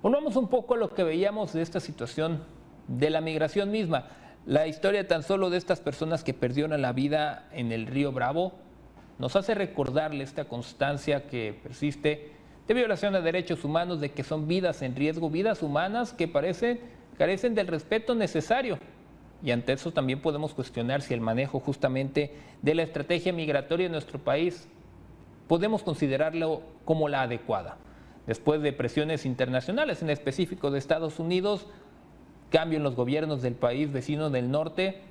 Volvamos un poco a lo que veíamos de esta situación de la migración misma. La historia tan solo de estas personas que perdieron la vida en el río Bravo nos hace recordarle esta constancia que persiste de violación de derechos humanos, de que son vidas en riesgo, vidas humanas que carecen del respeto necesario. Y ante eso también podemos cuestionar si el manejo justamente de la estrategia migratoria en nuestro país podemos considerarlo como la adecuada. Después de presiones internacionales, en específico de Estados Unidos, cambio en los gobiernos del país vecino del norte,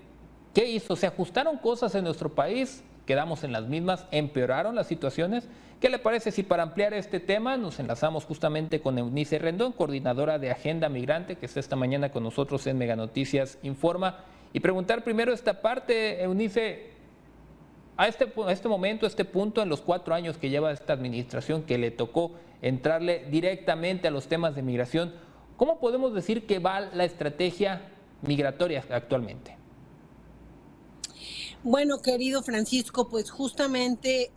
¿qué hizo? ¿Se ajustaron cosas en nuestro país? ¿Quedamos en las mismas? ¿Empeoraron las situaciones? ¿Qué le parece si para ampliar este tema nos enlazamos justamente con Eunice Rendón, coordinadora de Agenda Migrante, que está esta mañana con nosotros en Mega Noticias Informa? Y preguntar primero esta parte, Eunice, a este momento, a este punto, en los 4 años que lleva esta administración, que le tocó entrarle directamente a los temas de migración, ¿cómo podemos decir que va la estrategia migratoria actualmente? Bueno, querido Francisco, pues justamente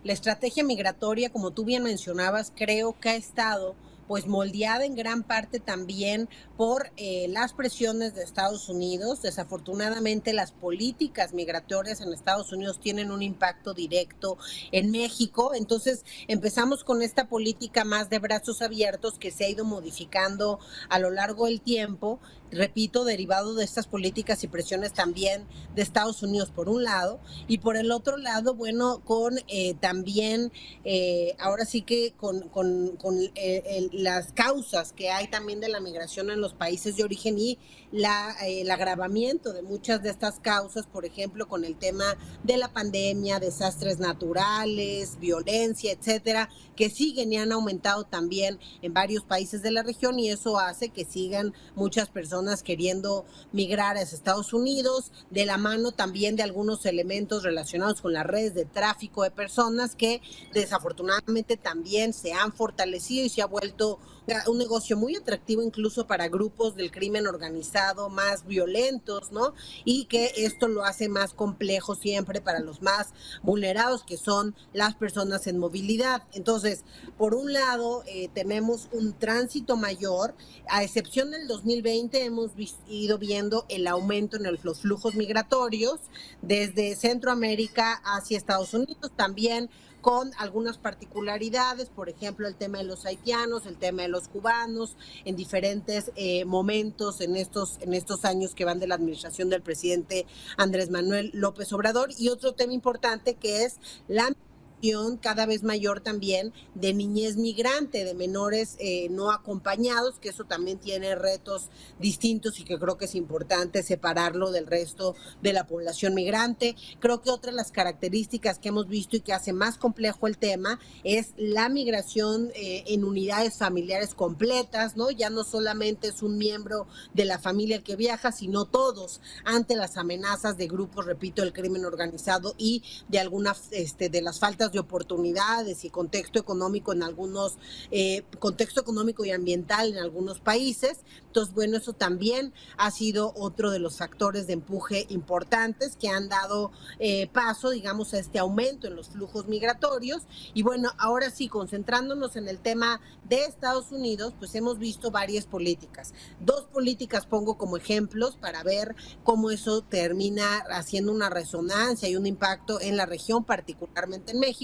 la estrategia migratoria, como tú bien mencionabas, creo que ha estado pues moldeada en gran parte también por las presiones de Estados Unidos. Desafortunadamente, las políticas migratorias en Estados Unidos tienen un impacto directo en México. Entonces, empezamos con esta política más de brazos abiertos que se ha ido modificando a lo largo del tiempo. Repito, derivado de estas políticas y presiones también de Estados Unidos por un lado, y por el otro lado, bueno, con también, ahora sí que con las causas que hay también de la migración en los países de origen y el agravamiento de muchas de estas causas, por ejemplo, con el tema de la pandemia, desastres naturales, violencia, etcétera, que siguen y han aumentado también en varios países de la región, y eso hace que sigan muchas personas queriendo migrar hacia Estados Unidos, de la mano también de algunos elementos relacionados con las redes de tráfico de personas que desafortunadamente también se han fortalecido y se ha vuelto un negocio muy atractivo incluso para grupos del crimen organizado más violentos, ¿no? Y que esto lo hace más complejo siempre para los más vulnerados, que son las personas en movilidad. Entonces, por un lado, tenemos un tránsito mayor, a excepción del 2020, hemos ido viendo el aumento en los flujos migratorios desde Centroamérica hacia Estados Unidos, también con algunas particularidades, por ejemplo, el tema de los haitianos, el tema de los cubanos, en diferentes momentos en estos años que van de la administración del presidente Andrés Manuel López Obrador. Y otro tema importante que es la cada vez mayor también de niñez migrante, de menores no acompañados, que eso también tiene retos distintos y que creo que es importante separarlo del resto de la población migrante. Creo que otra de las características que hemos visto y que hace más complejo el tema es la migración en unidades familiares completas, ¿no? Ya no solamente es un miembro de la familia el que viaja, sino todos ante las amenazas de grupos, repito, del crimen organizado y de algunas de las faltas de oportunidades y contexto económico en algunos, contexto económico y ambiental en algunos países. Entonces, bueno, eso también ha sido otro de los factores de empuje importantes que han dado paso, digamos, a este aumento en los flujos migratorios. Y bueno, ahora sí, concentrándonos en el tema de Estados Unidos, pues hemos visto varias políticas. 2 políticas pongo como ejemplos para ver cómo eso termina haciendo una resonancia y un impacto en la región, particularmente en México.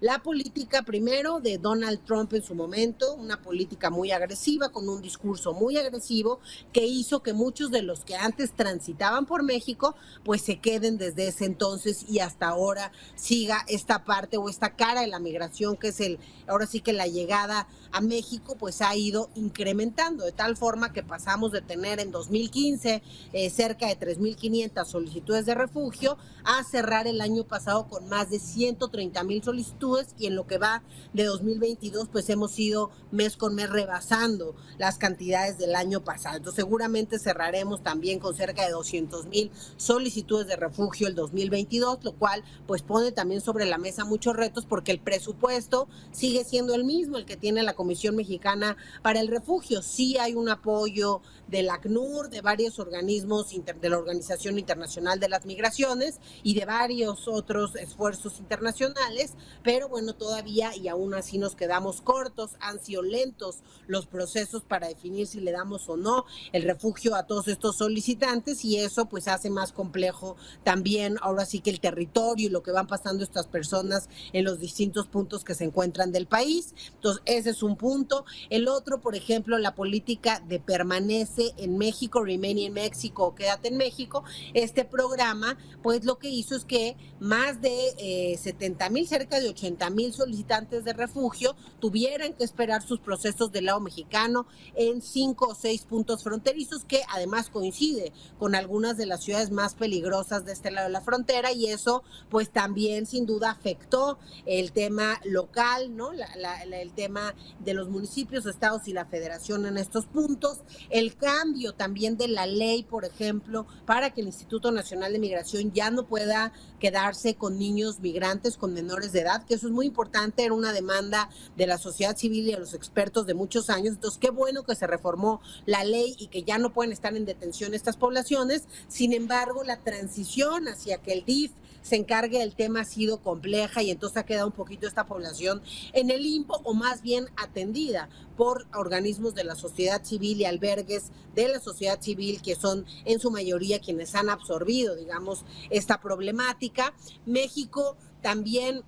La política primero de Donald Trump en su momento, una política muy agresiva, con un discurso muy agresivo, que hizo que muchos de los que antes transitaban por México, pues se queden desde ese entonces y hasta ahora siga esta parte o esta cara de la migración, que es ahora sí que la llegada a México, pues ha ido incrementando, de tal forma que pasamos de tener en 2015 cerca de 3,500 solicitudes de refugio a cerrar el año pasado con más de 130,000 solicitudes, y en lo que va de 2022 pues hemos ido mes con mes rebasando las cantidades del año pasado. Entonces seguramente cerraremos también con cerca de 200,000 solicitudes de refugio el 2022, lo cual pues pone también sobre la mesa muchos retos, porque el presupuesto sigue siendo el mismo, el que tiene la Comisión Mexicana para el Refugio. Sí hay un apoyo del ACNUR, de varios organismos de la Organización Internacional de las Migraciones y de varios otros esfuerzos internacionales, nacionales, pero bueno, todavía y aún así nos quedamos cortos, han sido lentos los procesos para definir si le damos o no el refugio a todos estos solicitantes y eso pues hace más complejo también ahora sí que el territorio y lo que van pasando estas personas en los distintos puntos que se encuentran del país. Entonces ese es un punto. El otro, por ejemplo, la política de permanece en México, Remain in México, quédate en México. Este programa pues lo que hizo es que más de 70,000, cerca de 80,000 solicitantes de refugio tuvieran que esperar sus procesos del lado mexicano en 5 o 6 puntos fronterizos, que además coincide con algunas de las ciudades más peligrosas de este lado de la frontera, y eso pues también sin duda afectó el tema local, ¿no? El tema de los municipios, estados y la federación en estos puntos, el cambio también de la ley, por ejemplo, para que el Instituto Nacional de Migración ya no pueda quedarse con niños migrantes, con menores de edad, que eso es muy importante, era una demanda de la sociedad civil y de los expertos de muchos años. Entonces, qué bueno que se reformó la ley y que ya no pueden estar en detención estas poblaciones. Sin embargo, la transición hacia que el DIF se encargue del tema ha sido compleja y entonces ha quedado un poquito esta población en el limbo, o más bien atendida por organismos de la sociedad civil y albergues de la sociedad civil, que son en su mayoría quienes han absorbido, digamos, esta problemática. México también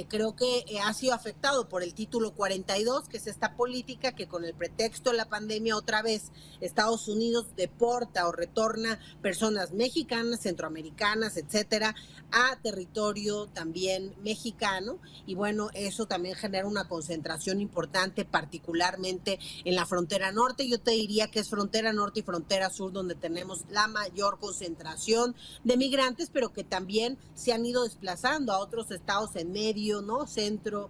creo que ha sido afectado por el título 42, que es esta política que con el pretexto de la pandemia otra vez Estados Unidos deporta o retorna personas mexicanas, centroamericanas, etcétera, a territorio también mexicano, y bueno, eso también genera una concentración importante, particularmente en la frontera norte. Yo te diría que es frontera norte y frontera sur donde tenemos la mayor concentración de migrantes, pero que también se han ido desplazando a otros estados en medio, ¿no? Centro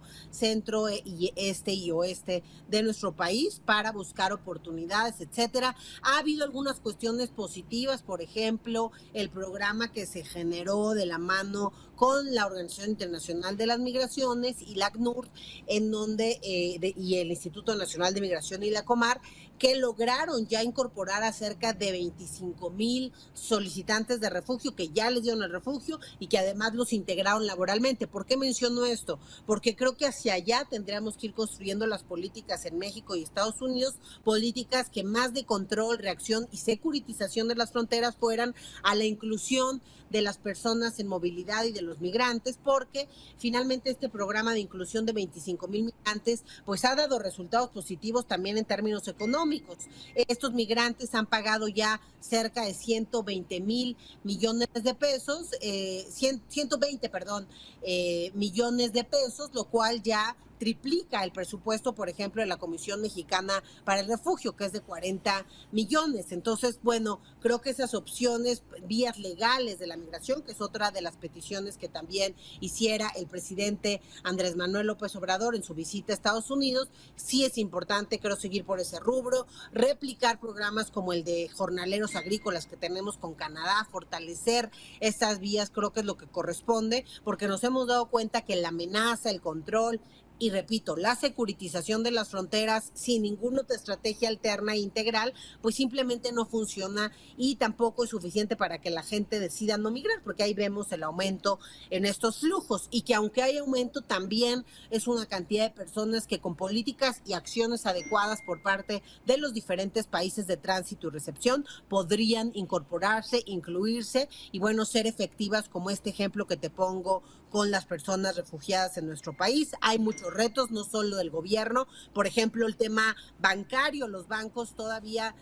y este y oeste de nuestro país para buscar oportunidades, etcétera. Ha habido algunas cuestiones positivas, por ejemplo, el programa que se generó de la mano con la Organización Internacional de las Migraciones y la ACNUR, en donde y el Instituto Nacional de Migración y la Comar, que lograron ya incorporar a cerca de 25,000 solicitantes de refugio que ya les dieron el refugio y que además los integraron laboralmente. ¿Por qué menciono esto? Porque creo que hacia allá tendríamos que ir construyendo las políticas en México y Estados Unidos, políticas que más de control, reacción y securitización de las fronteras fueran a la inclusión de las personas en movilidad y de los migrantes, porque finalmente este programa de inclusión de 25,000 migrantes pues ha dado resultados positivos también en términos económicos. Estos migrantes han pagado ya cerca de 120,000 millones de pesos, 120, millones de pesos, lo cual ya triplica el presupuesto, por ejemplo, de la Comisión Mexicana para el Refugio, que es de 40 millones. Entonces, bueno, creo que esas opciones, vías legales de la migración, que es otra de las peticiones que también hiciera el presidente Andrés Manuel López Obrador en su visita a Estados Unidos, sí es importante, creo, seguir por ese rubro, replicar programas como el de jornaleros agrícolas que tenemos con Canadá, fortalecer estas vías, creo que es lo que corresponde, porque nos hemos dado cuenta que la amenaza, el control y repito, la securitización de las fronteras sin ninguna otra estrategia alterna e integral, pues simplemente no funciona y tampoco es suficiente para que la gente decida no migrar, porque ahí vemos el aumento en estos flujos y que aunque hay aumento también es una cantidad de personas que con políticas y acciones adecuadas por parte de los diferentes países de tránsito y recepción podrían incorporarse, incluirse y bueno, ser efectivas como este ejemplo que te pongo con las personas refugiadas en nuestro país. Hay muchos retos, no solo del gobierno, por ejemplo, el tema bancario, los bancos todavía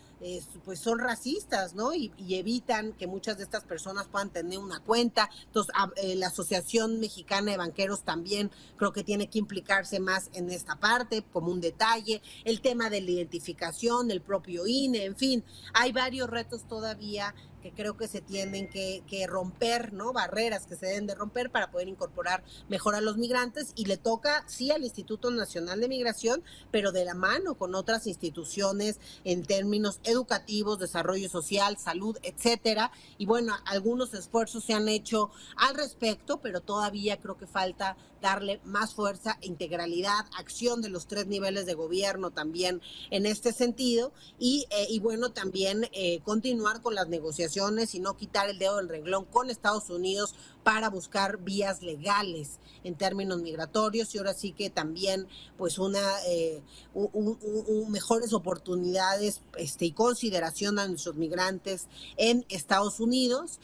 pues son racistas, ¿no? Y evitan que muchas de estas personas puedan tener una cuenta. Entonces, la Asociación Mexicana de Banqueros también creo que tiene que implicarse más en esta parte, como un detalle. El tema de la identificación, el propio INE, en fin, hay varios retos todavía que creo que se tienen que romper, ¿no? Barreras que se deben de romper para poder incorporar mejor a los migrantes, y le toca, sí, al Instituto Nacional de Migración, pero de la mano con otras instituciones en términos educativos, desarrollo social, salud, etcétera. Y bueno, algunos esfuerzos se han hecho al respecto, pero todavía creo que falta darle más fuerza, integralidad, acción de los 3 niveles de gobierno también en este sentido, y bueno, también continuar con las negociaciones conversaciones y no quitar el dedo del renglón con Estados Unidos para buscar vías legales en términos migratorios, y ahora sí que también pues mejores oportunidades y consideración a nuestros migrantes en Estados Unidos,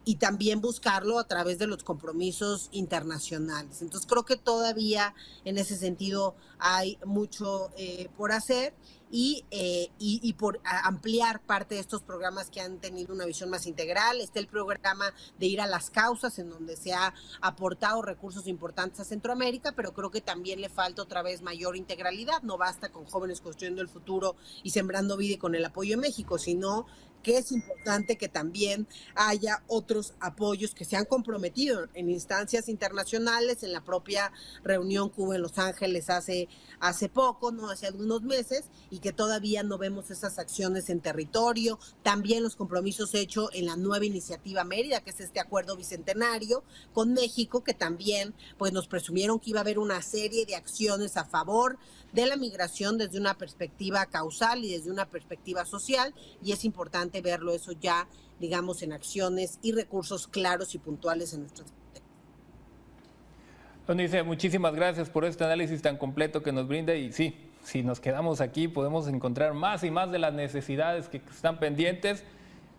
y también buscarlo a través de los compromisos internacionales. Entonces creo que todavía en ese sentido hay mucho por hacer, y por ampliar parte de estos programas que han tenido una visión más integral. Está el programa de ir a las causas, en donde se ha aportado recursos importantes a Centroamérica, pero creo que también le falta otra vez mayor integralidad. No basta con Jóvenes Construyendo el Futuro y Sembrando Vida y con el apoyo de México, sino que es importante que también haya otros apoyos que se han comprometido en instancias internacionales, en la propia reunión que hubo en Los Ángeles hace poco, ¿no? Hace algunos meses, y que todavía no vemos esas acciones en territorio. También los compromisos hechos en la nueva iniciativa Mérida, que es este acuerdo bicentenario con México, que también pues nos presumieron que iba a haber una serie de acciones a favor de la migración desde una perspectiva causal y desde una perspectiva social, y es importante verlo eso ya, digamos, en acciones y recursos claros y puntuales en nuestras. Eunice, muchísimas gracias por este análisis tan completo que nos brinda, y sí, si nos quedamos aquí podemos encontrar más y más de las necesidades que están pendientes.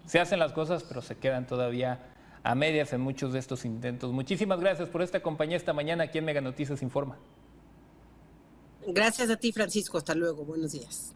Se hacen las cosas, pero se quedan todavía a medias en muchos de estos intentos. Muchísimas gracias por esta compañía esta mañana aquí en Mega Noticias Informa. Gracias a ti, Francisco. Hasta luego. Buenos días.